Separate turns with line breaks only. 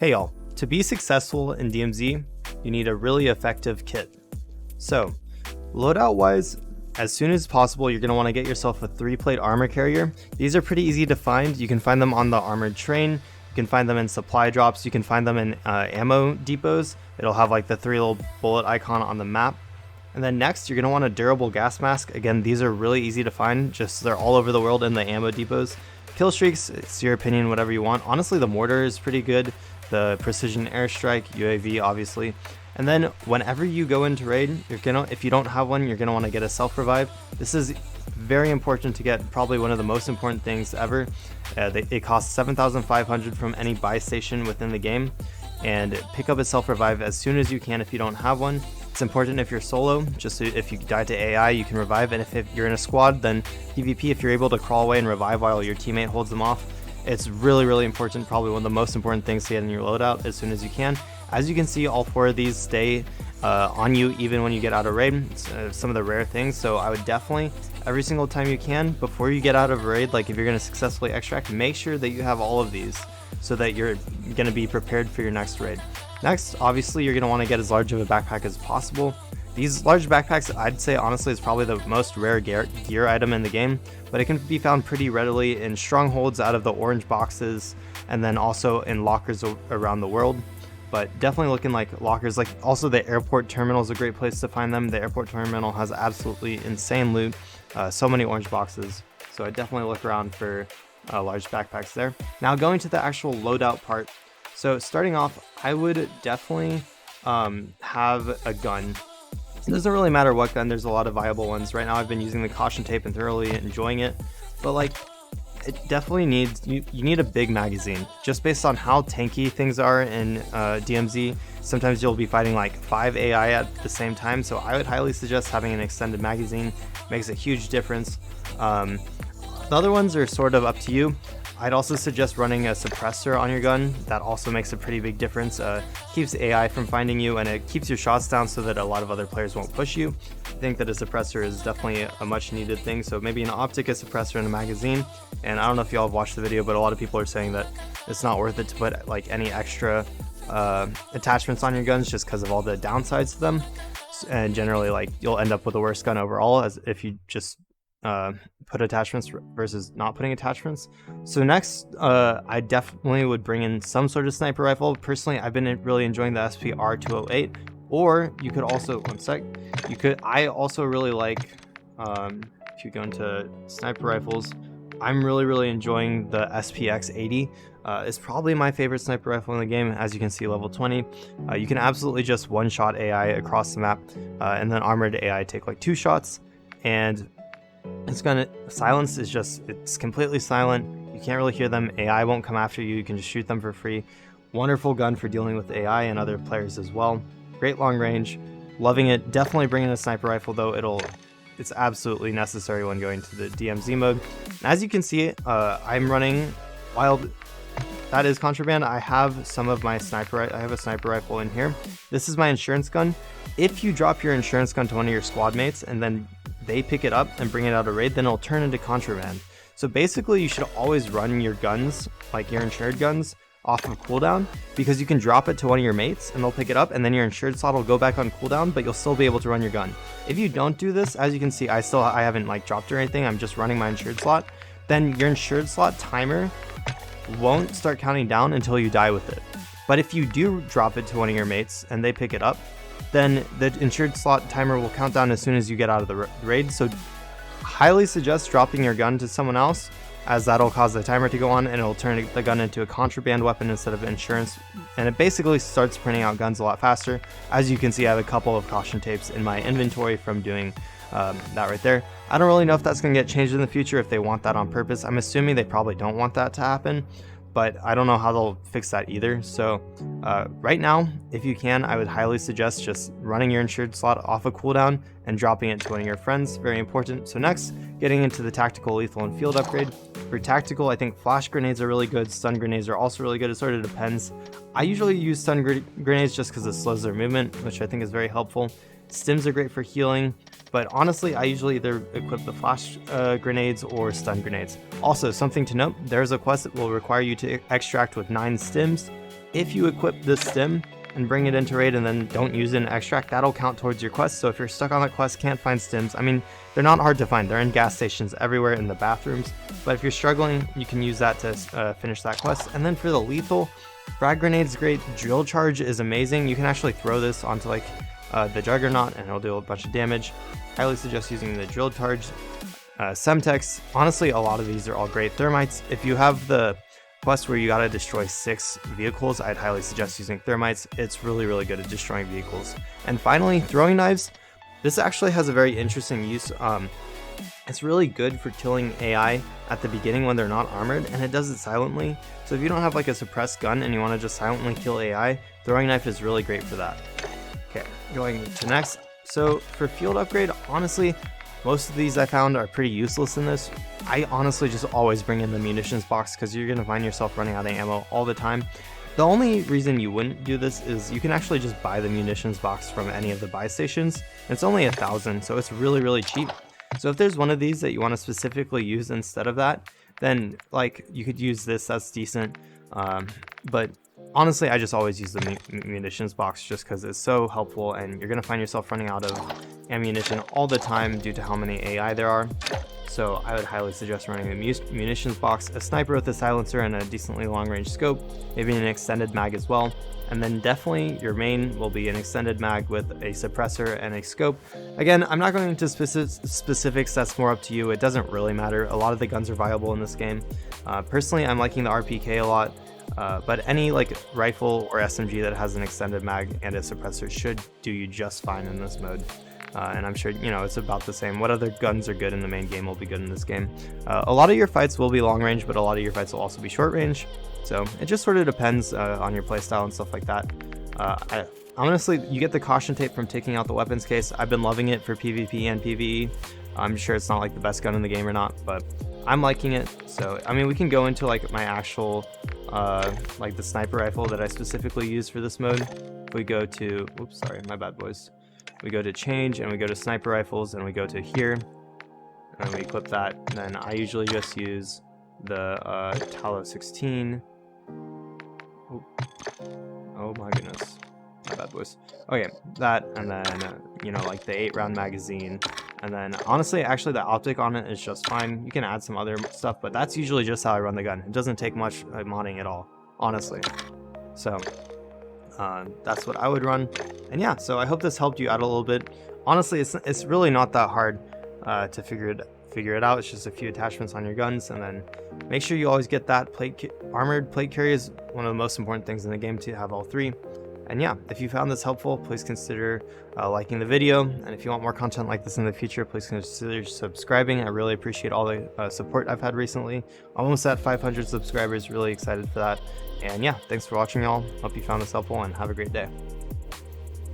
Hey y'all, to be successful in DMZ, you need a really effective kit. So, loadout wise, as soon as possible, you're going to want to get yourself a 3-plate armor carrier. These are pretty easy to find. You can find them on the armored train, you can find them in supply drops, you can find them in ammo depots. It'll have like the 3 little bullet icon on the map. And then next, you're going to want a durable gas mask. Again, these are really easy to find, just they're all over the world in the ammo depots. Kill streaks, it's your opinion, whatever you want. Honestly, the mortar is pretty good. The precision airstrike, UAV obviously. And then whenever you go into raid, if you don't have one, you're gonna want to get a self-revive. This is very important to get, probably one of the most important things ever. It costs 7,500 from any buy station within the game, and pick up a self-revive as soon as you can if you don't have one. It's important if you're solo, just so if you die to AI, you can revive, and if you're in a squad, then PvP, if you're able to crawl away and revive while your teammate holds them off, it's really, really important, probably one of the most important things to get in your loadout as soon as you can. As you can see, all 4 of these stay on you even when you get out of raid. It's some of the rare things, so I would definitely, every single time you can, before you get out of raid, like if you're going to successfully extract, make sure that you have all of these so that you're going to be prepared for your next raid. Next, obviously, you're going to want to get as large of a backpack as possible. These large backpacks, I'd say honestly, is probably the most rare gear item in the game, but it can be found pretty readily in strongholds out of the orange boxes, and then also in lockers around the world. But definitely looking like lockers, like also the airport terminal is a great place to find them. The airport terminal has absolutely insane loot, so many orange boxes. So I definitely look around for large backpacks there. Now going to the actual loadout part. So starting off, I would definitely have a gun. It doesn't really matter what gun, there's a lot of viable ones. Right now I've been using the caution tape and thoroughly enjoying it, but like it definitely needs, you need a big magazine. Just based on how tanky things are in DMZ, sometimes you'll be fighting like 5 AI at the same time, so I would highly suggest having an extended magazine. Makes a huge difference. The other ones are sort of up to you. I'd also suggest running a suppressor on your gun. That also makes a pretty big difference. Keeps AI from finding you, and it keeps your shots down so that a lot of other players won't push you. I think that a suppressor is definitely a much needed thing. So maybe an optic, a suppressor, and a magazine. And I don't know if y'all have watched the video, but a lot of people are saying that it's not worth it to put like any extra attachments on your guns just because of all the downsides to them. And generally, like you'll end up with a worse gun overall as if you just put attachments versus not putting attachments. So next, I definitely would bring in some sort of sniper rifle. Personally, I've been really enjoying the SPR208, or you could also, one sec, I also really like, if you go into sniper rifles, I'm really enjoying the SPX80. It's probably my favorite sniper rifle in the game. As you can see, level 20. You can absolutely just one-shot AI across the map, and then armored AI take like 2 shots, and it's gonna, silence is just, it's completely silent. You can't really hear them. AI won't come after you. You can just shoot them for free. Wonderful gun for dealing with AI and other players as well. Great long range. Loving it. Definitely bring in a sniper rifle though. It's absolutely necessary when going to the DMZ mode. And as you can see, I'm running wild. That is contraband. I have some of my I have a sniper rifle in here. This is my insurance gun. If you drop your insurance gun to one of your squad mates and then they pick it up and bring it out of raid, then it'll turn into contraband. So basically you should always run your guns, like your insured guns, off of cooldown, because you can drop it to one of your mates and they'll pick it up, and then your insured slot will go back on cooldown, but you'll still be able to run your gun. If you don't do this, as you can see, I haven't like dropped or anything, I'm just running my insured slot, then your insured slot timer won't start counting down until you die with it. But if you do drop it to one of your mates and they pick it up, then the insured slot timer will count down as soon as you get out of the raid. So highly suggest dropping your gun to someone else, as that'll cause the timer to go on and it'll turn the gun into a contraband weapon instead of insurance, and it basically starts printing out guns a lot faster. As you can see, I have a couple of caution tapes in my inventory from doing that right there. I don't really know if that's going to get changed in the future, if they want that on purpose. I'm assuming they probably don't want that to happen, but I don't know how they'll fix that either. So right now, if you can, I would highly suggest just running your insured slot off a cooldown and dropping it to one of your friends. Very important. So next, getting into the tactical, lethal, and field upgrade. For tactical, I think flash grenades are really good. Stun grenades are also really good. It sort of depends. I usually use stun grenades just because it slows their movement, which I think is very helpful. Stims are great for healing, but honestly, I usually either equip the flash grenades or stun grenades. Also, something to note, there's a quest that will require you to extract with 9 stims. if you equip this stim and bring it into raid and then don't use it in extract, that'll count towards your quest. So if you're stuck on that quest, can't find stims, I mean, they're not hard to find. They're in gas stations everywhere, in the bathrooms. But if you're struggling, you can use that to finish that quest. And then for the lethal, frag grenade is great. Drill charge is amazing. You can actually throw this onto like the juggernaut and it'll do a bunch of damage. Highly suggest using the drill charge. Semtex, honestly, a lot of these are all great. Thermites, if you have the quest where you gotta destroy 6 vehicles, I'd highly suggest using thermites. It's really, really good at destroying vehicles. And finally, throwing knives. This actually has a very interesting use. It's really good for killing AI at the beginning when they're not armored, and it does it silently. So if you don't have like a suppressed gun and you want to just silently kill AI, throwing knife is really great for that. Okay, going to next. So for field upgrade, honestly, most of these I found are pretty useless in this. I honestly just always bring in the munitions box because you're going to find yourself running out of ammo all the time. The only reason you wouldn't do this is you can actually just buy the munitions box from any of the buy stations. It's only 1,000, so it's really, really cheap. So if there's one of these that you want to specifically use instead of that, then like you could use this, that's decent. But honestly, I just always use the munitions box just because it's so helpful, and you're going to find yourself running out of ammunition all the time due to how many AI there are. So I would highly suggest running a munitions box, a sniper with a silencer and a decently long range scope, maybe an extended mag as well. And then definitely your main will be an extended mag with a suppressor and a scope. Again, I'm not going into specifics, that's more up to you. It doesn't really matter. A lot of the guns are viable in this game. Personally, I'm liking the RPK a lot. But any like rifle or SMG that has an extended mag and a suppressor should do you just fine in this mode. And I'm sure, you know, it's about the same. What other guns are good in the main game will be good in this game. A lot of your fights will be long range, but a lot of your fights will also be short range. So it just sort of depends on your playstyle and stuff like that. Honestly, you get the caution tape from taking out the weapons case. I've been loving it for PvP and PvE. I'm sure it's not like the best gun in the game or not, but I'm liking it. So, I mean, we can go into like my actual, like the sniper rifle that I specifically use for this mode. We go to, oops, sorry, my bad boys. We go to change and we go to sniper rifles and we go to here and we equip that. And then I usually just use the Talo 16. Oh my goodness, my bad boys. Okay, that, and then you know, like the 8-round magazine. And then honestly, actually the optic on it is just fine. You can add some other stuff, but that's usually just how I run the gun. It doesn't take much modding at all, honestly. So that's what I would run. And yeah, so I hope this helped you out a little bit. Honestly, it's really not that hard to figure it out. It's just a few attachments on your guns, and then make sure you always get that armored plate carrier is one of the most important things in the game, to have all 3. And yeah, if you found this helpful, please consider liking the video. And if you want more content like this in the future, please consider subscribing. I really appreciate all the support I've had recently. Almost at 500 subscribers, really excited for that. And yeah, thanks for watching, y'all. Hope you found this helpful and have a great day.